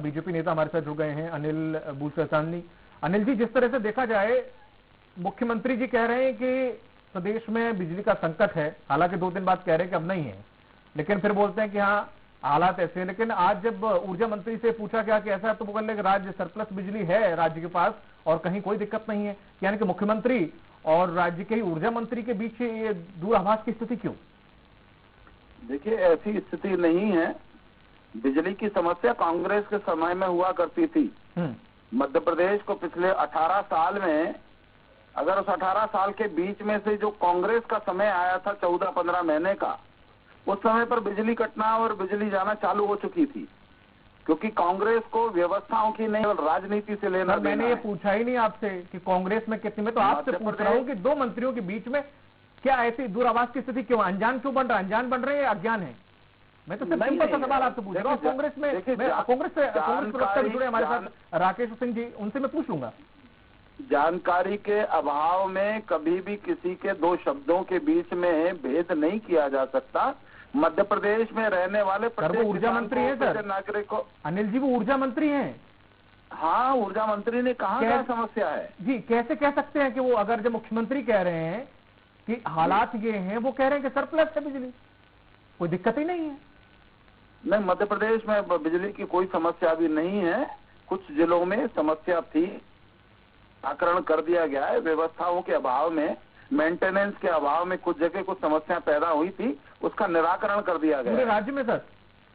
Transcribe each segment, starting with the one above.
BJP नेता हमारे साथ जुड़ गए हैं, अनिल बूचरचांदनी। अनिल जी, जिस तरह से देखा जाए, मुख्यमंत्री जी कह रहे हैं कि प्रदेश में बिजली का संकट है, हालांकि 2 दिन बाद कह रहे हैं कि अब नहीं है, लेकिन फिर बोलते हैं कि हाँ हालात ऐसे हैं। लेकिन आज जब ऊर्जा मंत्री से पूछा गया कि ऐसा, तो वो कहने लगे राज्य सरप्लस बिजली है राज्य के पास और कहीं कोई दिक्कत नहीं है। यानी कि मुख्यमंत्री और राज्य के ऊर्जा मंत्री के बीच ये दूराभास की स्थिति क्यों? देखिए, ऐसी स्थिति नहीं है। बिजली की समस्या कांग्रेस के समय में हुआ करती थी। मध्य प्रदेश को पिछले 18 साल में, अगर उस 18 साल के बीच में से जो कांग्रेस का समय आया था 14-15 महीने का, उस समय पर बिजली कटना और बिजली जाना चालू हो चुकी थी, क्योंकि कांग्रेस को व्यवस्थाओं की नहीं, राजनीति से लेना देना। मैंने ये पूछा ही नहीं आपसे कि कांग्रेस में कितनी, मैं तो आपसे पूछ रहा हूँ कि 2 मंत्रियों के बीच में क्या ऐसी दूराभास की स्थिति क्यों? अनजान क्यों बन रहा है? अनजान बन रहे हैं या अज्ञान है? मैं तो सिर्फ सिंपल सा सवाल आपसे पूछ रहा हूँ। कांग्रेस में कांग्रेस प्रवक्ता जुड़े हमारे साथ राकेश सिंह जी, उनसे मैं पूछ लूंगा। जानकारी के अभाव में कभी भी किसी के 2 शब्दों के बीच में भेद नहीं किया जा सकता। मध्य प्रदेश में रहने वाले प्रत्येक ऊर्जा मंत्री है सर, नागरिक को। अनिल जी वो ऊर्जा मंत्री हैं। हाँ, ऊर्जा मंत्री ने कहा क्या समस्या है जी? कैसे कह सकते हैं कि वो, अगर जब मुख्यमंत्री कह रहे हैं कि हालात ये हैं, वो कह रहे हैं कि सरप्लस है बिजली, कोई दिक्कत ही नहीं है। नहीं, मध्य प्रदेश में बिजली की कोई समस्या भी नहीं है। कुछ जिलों में समस्या थी, आकरण कर दिया गया है। व्यवस्थाओं के अभाव में, मेंटेनेंस के अभाव में कुछ जगह कुछ समस्या पैदा हुई थी, उसका निराकरण कर दिया गया। पूरे राज्य में सर?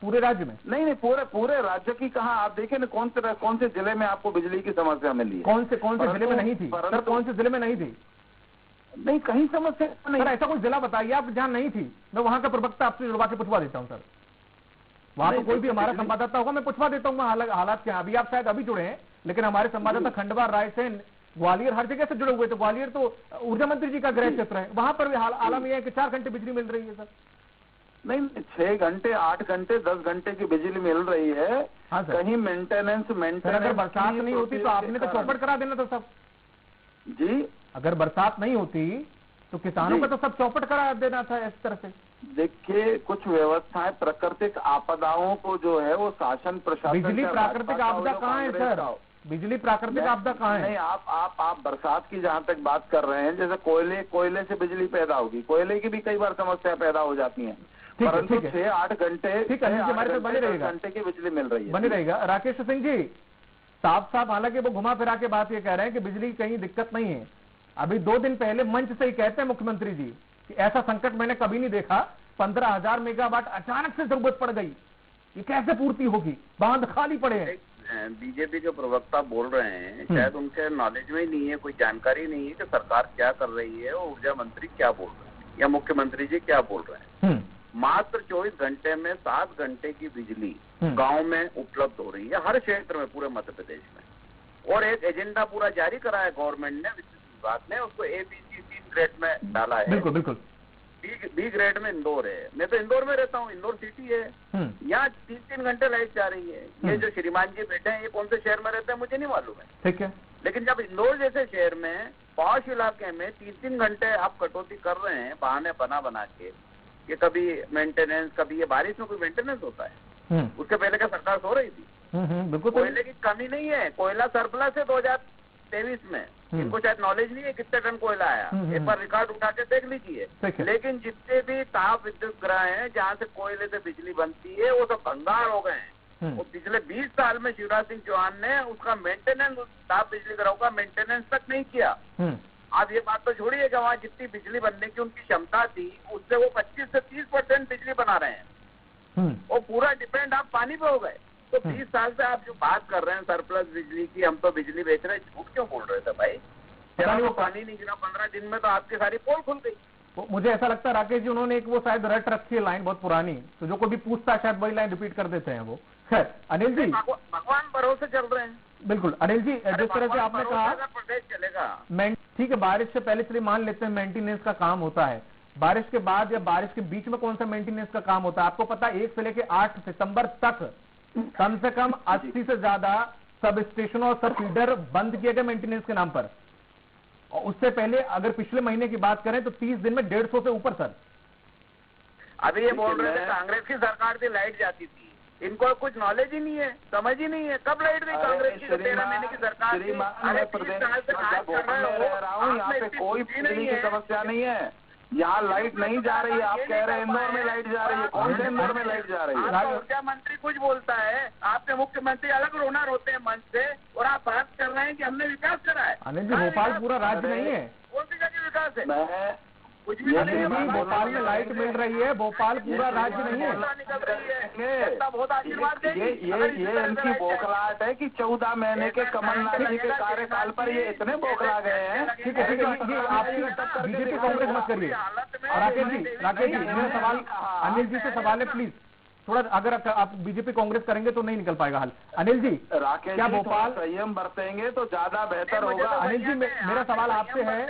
पूरे राज्य में? नहीं, पूरे राज्य की कहाँ। आप देखिए ना, कौन से जिले में आपको बिजली की समस्या मिली है? कौन से जिले में नहीं थी सर? कौन से जिले में नहीं थी? नहीं, कहीं समस्या नहीं। सर ऐसा कोई जिला बताइए आप जहां नहीं थी, मैं वहां का प्रवक्ता आपसे जुड़वा के पूछवा देता हूं सर। वहां तो कोई भी हमारा संवाददाता होगा, मैं पूछवा देता हूँ हालात क्या। अभी आप शायद अभी जुड़े हैं, लेकिन हमारे संवाददाता खंडवा, रायसेन, ग्वालियर, हर जगह से जुड़े हुए। तो ग्वालियर तो ऊर्जा मंत्री जी का गृह क्षेत्र है, वहां पर भी आलम यह है कि 4 घंटे बिजली मिल रही है सर। नहीं, 6 घंटे, 8 घंटे, 10 घंटे की बिजली मिल रही है। हाँ सर। कहीं मेंटेनेंस अगर बरसात नहीं होती तो आपने तो चौपट करा देना था सब जी। अगर बरसात नहीं होती तो किसानों का तो सब चौपट करा देना था इस तरह से। देखिए, कुछ व्यवस्थाएं प्राकृतिक आपदाओं को जो है वो शासन प्रशासन। बिजली प्राकृतिक आपदा कहाँ है सर? बिजली प्राकृतिक आपदा कहाँ है? नहीं, आप बरसात की जहाँ तक बात कर रहे हैं, जैसे कोयले से बिजली पैदा होगी, कोयले की भी कई बार समस्या पैदा हो जाती है, परंतु 6-8 घंटे, ठीक है, हमारे साथ बने रहेगा, घंटे की बिजली मिल रही है, बने रहेगा। राकेश सिंह जी, साफ हालांकि वो घुमा फिरा के बात ये कह रहे हैं कि बिजली कहीं दिक्कत नहीं है। अभी 2 दिन पहले मंच से ही कहते हैं मुख्यमंत्री जी कि ऐसा संकट मैंने कभी नहीं देखा, 15,000 मेगावाट अचानक से जरूरत पड़ गई, ये कैसे पूर्ति होगी? बांध खाली पड़े हैं। बीजेपी के प्रवक्ता बोल रहे हैं, शायद उनके नॉलेज में ही नहीं है, कोई जानकारी नहीं है कि सरकार क्या कर रही है, और ऊर्जा मंत्री क्या बोल रहे हैं या मुख्यमंत्री जी क्या बोल रहे हैं। मात्र 24 घंटे में 7 घंटे की बिजली गांव में उपलब्ध हो रही है, हर क्षेत्र में, पूरे मध्य प्रदेश में। और एक एजेंडा पूरा जारी करा है गवर्नमेंट ने, विद्युत विभाग ने, उसको ABC 3 ग्रेड में डाला है। बिल्कुल बिल्कुल। बी ग्रेड में इंदौर है। मैं तो इंदौर में रहता हूँ, इंदौर सिटी है, यहाँ 3-3 घंटे लाइट जा रही है। ये जो श्रीमान जी बैठे हैं, ये कौन से शहर में रहते हैं मुझे नहीं मालूम है, ठीक है। लेकिन जब इंदौर जैसे शहर में, पॉश इलाके में 3-3 घंटे आप कटौती कर रहे हैं, बहाने बना के, ये कभी मेंटेनेंस, कभी ये बारिश में कोई मेंटेनेंस होता है? उसके पहले क्या सरकार सो रही थी? बिल्कुल। कोयले की कमी नहीं है, कोयला सरप्लस है 2023 में। इनको शायद नॉलेज नहीं है कितने टन कोयला आया, एक बार रिकॉर्ड उठा के देख लीजिए। लेकिन जितने भी ताप विद्युत ग्रह हैं जहाँ से कोयले से बिजली बनती है, वो सब भंगार हो गए हैं। और पिछले 20 साल में शिवराज सिंह चौहान ने उसका मेंटेनेंस, ताप बिजली ग्रहों का मेंटेनेंस तक नहीं किया। आप ये बात तो छोड़िए कि वहाँ जितनी बिजली बनने की उनकी क्षमता थी, उससे वो 25 से 30% बिजली बना रहे हैं, और पूरा डिपेंड आप पानी पे हो गए। तो 20 साल से आप जो बात कर रहे हैं सरप्लस बिजली की, हम तो बिजली बेच रहे हैं, झूठ क्यों बोल रहे थे भाई? जब वो पानी नहीं गिरा 15 दिन में, तो आपकी सारी पोल खुल गई। मुझे ऐसा लगता है राकेश जी, उन्होंने एक वो शायद रट रखी है लाइन बहुत पुरानी, तो जो कोई भी पूछता है शायद वही लाइन रिपीट कर देते हैं वो। खैर अनिल जी, भगवान भरोसे चल रहे हैं। बिल्कुल अनिल जी, जिस तरह से आपने कहा प्रदेश चलेगा, ठीक है, बारिश से पहले चलिए मान लेते हैं मेंटेनेंस का काम होता है, बारिश के बाद या बारिश के बीच में कौन सा मेंटेनेंस का काम होता है? आपको पता है 1 से लेकर 8 सितंबर तक कम से कम 80 से ज्यादा सब स्टेशन और सब फीडर बंद किए गए मेंटेनेंस के नाम पर। और उससे पहले अगर पिछले महीने की बात करें तो 30 दिन में 150 से ऊपर सर। अभी ये बोल रहे थे कांग्रेस की सरकार थी लाइट जाती थी, इनको कुछ नॉलेज ही नहीं है, समझ ही नहीं है। कब लाइट गई कांग्रेस की 13 महीने की सरकार की? मैं प्रदेश में रह रहा हूँ, यहाँ पे कोई बिजली की समस्या नहीं है, यहाँ लाइट नहीं जा रही है। आप कह रहे हैं इंदौर में लाइट जा रही है, कौन से इंदौर में लाइट जा रही है? ऊर्जा मंत्री कुछ बोलता है, आपके मुख्यमंत्री अलग रोना रोते हैं मंच से, और आप बात कर रहे हैं कि हमने विकास करा है। अनिल जी, भोपाल पूरा राज्य नहीं है, कौन सी जगह विकास है? मैं कुछ भी नहीं है। भोपाल में लाइट मिल रही है, भोपाल पूरा राज्य नहीं है। निकल रही है, बहुत आशीर्वाद देगी। ये इनकी बौखलाहट है कि 14 महीने के कमलनाथ जी के कार्यकाल पर ये इतने बौखला गए हैं। ठीक है, ये आपकी बीजेपी कांग्रेस मत करिए। राकेश जी मेरा सवाल अनिल जी से सवाल है, प्लीज थोड़ा, अगर आप बीजेपी कांग्रेस करेंगे तो नहीं निकल पाएगा हल। अनिल जी, राकेश क्या जी भोपाल संयम बरतेंगे तो ज्यादा बेहतर होगा। अनिल जी मेरा सवाल आपसे है,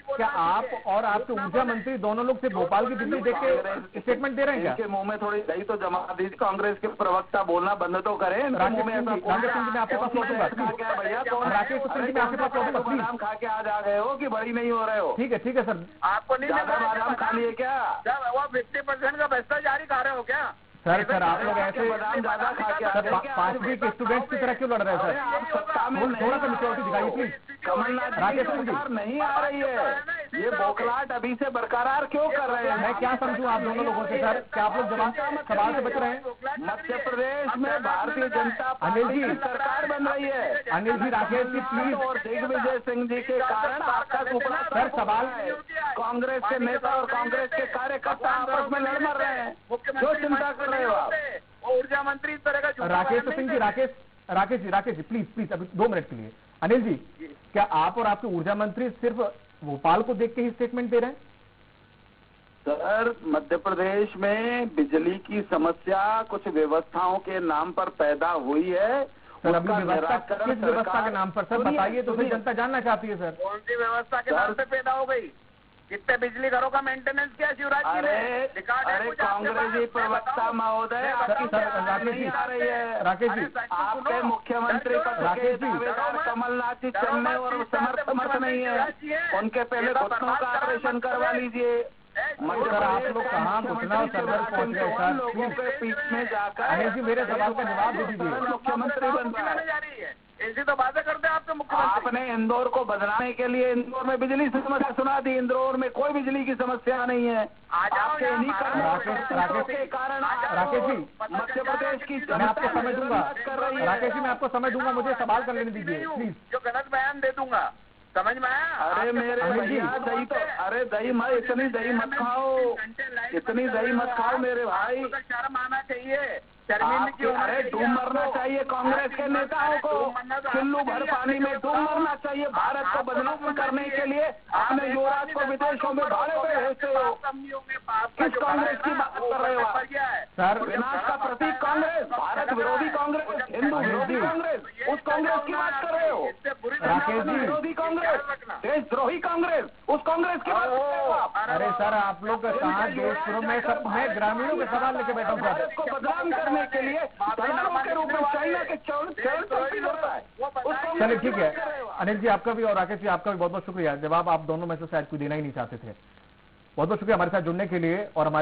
क्या आप और आपके ऊर्जा मंत्री दोनों लोग सिर्फ भोपाल की बिजली देख के स्टेटमेंट दे रहे हैं क्या? इनके मुंह में थोड़ी दही तो जमा दीजिए, कांग्रेस के प्रवक्ता बोलना बंद तो करें। राकेश सिंह जी मैं आपके पास लौटूंगा, भैया राकेश सिंह जी मैं आपके पास लौटूंगा, प्लीज। बादाम खा के आज आ गए हो कि बड़ी नहीं हो रहे हो? ठीक है सर। आपको नहीं ज्यादा बादाम खा लिए क्या? वो 50% का भ्रष्टाचारी खा रहे हो क्या? सर आप लोग ऐसे बादाम ज्यादा खा के आ गए क्या? 5वीं के स्टूडेंट्स की तरह क्यों लड़ रहे हैं सर? आप सत्ता में थोड़ा सा मिच्योरिटी दिखाइए प्लीज। कमलनाथ जी की सरकार नहीं आ रही है, ये बौखलाहट अभी से बरकरार क्यों कर रहे हैं? मैं क्या समझूं आप दोनों लोगों से सर? क्या आप लोग जवाब सवाल से बच रहे हैं? मध्य प्रदेश में भारतीय जनता अनिल पार्टी जी की सरकार बन रही है। अनिल जी, राकेश जी प्लीज। और दिग्विजय सिंह जी के कारण आपका सुपना सर सवाल है। कांग्रेस के नेता और कांग्रेस के कार्यकर्ता आपस में लड़ मर रहे हैं, जो चिंता कर रहे हो आप? ऊर्जा मंत्री इस तरह का राकेश सिंह जी, राकेश जी प्लीज अभी 2 मिनट के लिए। अनिल जी, क्या आप और आपके ऊर्जा मंत्री सिर्फ भोपाल को देख के ही स्टेटमेंट दे रहे हैं? सर, मध्य प्रदेश में बिजली की समस्या कुछ व्यवस्थाओं के नाम पर पैदा हुई है। सर अभी व्यवस्था किस व्यवस्था के नाम पर सर बताइए तो फिर जनता जानना चाहती है सर। कौन सी व्यवस्था के नाम पे पैदा हो गई? कितने बिजली घरों का मेंटेनेंस किया शिवराज जी ने? अरे कांग्रेसी प्रवक्ता महोदय, आपकी सरकार नहीं आ रही है। राकेश जी, आपके मुख्यमंत्री पद के दावेदार कमलनाथ जी चलने और समर्थ नहीं है, उनके पहले घुटनों का ऑपरेशन करवा लीजिए। सर आप लोग कहाँ घुटना और सरदर्द पहुंच गए सर? लोगों के बीच में जाकर अनिल जी मेरे सवाल का जवाब दे दीजिए। मुख्यमंत्री बन रहा है। जा रही है, ऐसी तो बातें करते हैं आपके मुख्यमंत्री। आपने इंदौर को बदनाने के लिए इंदौर में बिजली की समस्या सुना दी। इंदौर में कोई बिजली की समस्या नहीं है। आपके इन्हीं कर्मों के कारण राकेश जी, मध्य प्रदेश की मैं आपको समय दूंगा। कर रही है। राकेश जी मैं आपको समय दूंगा, मुझे सवाल कर लेने दीजिए प्लीज। जो गलत बयान दे दूंगा, समझ में आया? अरे मेरे भैया दही तो, अरे दही मत, इतनी दही मत खाओ, इतनी दही मत खाओ मेरे भाई। शर्म आना चाहिए, अरे डूब मरना चाहिए कांग्रेस के नेताओं को, चुल्लू भर पानी में डूब मरना चाहिए। भारत को बदनाम करने के लिए अपने युवराज को विदेशों में भाड़े पे भेजते हो। किस कांग्रेस की बात कर रहे हो आप? सर विनाश का प्रतीक कांग्रेस, भारत विरोधी कांग्रेस, हिंदू विरोधी कांग्रेस, उस कांग्रेस की बात कर रहे हो? राकेश जी, विरोधी कांग्रेस, देशद्रोही कांग्रेस, उस कांग्रेस की बात कर रहे हो आप? अरे सर आप लोग कहाँ देशद्रोह में? सब मैं ग्रामीणों के सवाल लेके बैठा हूँ भारत को बदनाम करने के लिए दलालों के रूप में चाइना के चरण होता है। चलिए ठीक है अनिल जी, आपका भी और राकेश जी आपका भी बहुत बहुत शुक्रिया। जवाब आप दोनों में से शायद कोई देना ही नहीं चाहते थे। बहुत बहुत शुक्रिया हमारे साथ जुड़ने के लिए और हमारे